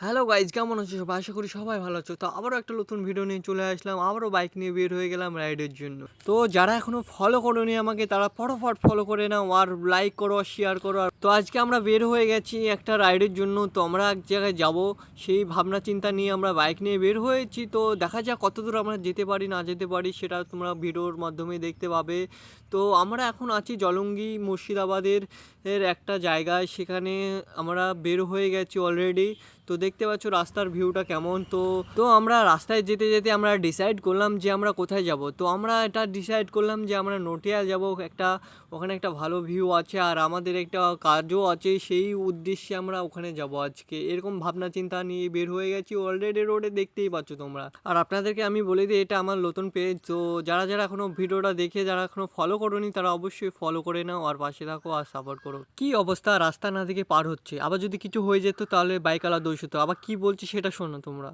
Hello guys, কেমন আছো সবাই? আশা করি সবাই ভালো আছো। তো আবারও একটা নতুন ভিডিও নিয়ে চলে আসলাম, আবারও বাইক নিয়ে বের হয়ে গেলাম রাইডের জন্য। তো যারা এখনো ফলো করোনি আমাকে, তারা ফটাফট ফলো করে নাও আর লাইক করো আর শেয়ার করো। তো আজকে আমরা বের হয়ে গেছি একটা রাইডের জন্য। তো আমরা এক জায়গায় যাব, সেই ভাবনা চিন্তা নিয়ে আমরা বাইক নিয়ে বের হয়েছি। তো দেখা যাক কতদূর আমরা যেতে পারি না যেতে পারি, সেটা তোমরা ভিডিওর মাধ্যমে দেখতে পাবে। তো আমরা এখন আছি জলঙ্গি মুর্শিদাবাদের একটা জায়গায়, সেখানে আমরা বের হয়ে গেছি অলরেডি। তো দেখতে পাচ্ছ রাস্তার ভিউটা কেমন। তো আমরা রাস্তায় যেতে যেতে আমরা ডিসাইড করলাম যে আমরা কোথায় যাব। তো আমরা এটা ডিসাইড করলাম যে আমরা নটিয়া যাব, ওখানে একটা ভালো ভিউ আছে আর আমাদের একটা কাজও আছে, সেই উদ্দেশ্যে আমরা ওখানে যাব আজকে। এরকম ভাবনা চিন্তা নিয়ে বের হয়ে গেছি অলরেডি। রোডে দেখতেই পাচ্ছ তোমরা। আর আপনাদেরকে আমি বলে দিই, এটা আমার নতুন পেজ। তো যারা যারা এখনো ভিডিওটা দেখে যারা এখনো ফলো করোনি, তারা অবশ্যই ফলো করে নাও আর পাশে থাকো আর সাপোর্ট করো। কি অবস্থা, রাস্তা না দিকে পার হচ্ছে, আবার যদি কিছু হয়ে যেত তাহলে বাইকওয়ালা দোষ হতো। আবার কি বলছি সেটা শোনো তোমরা।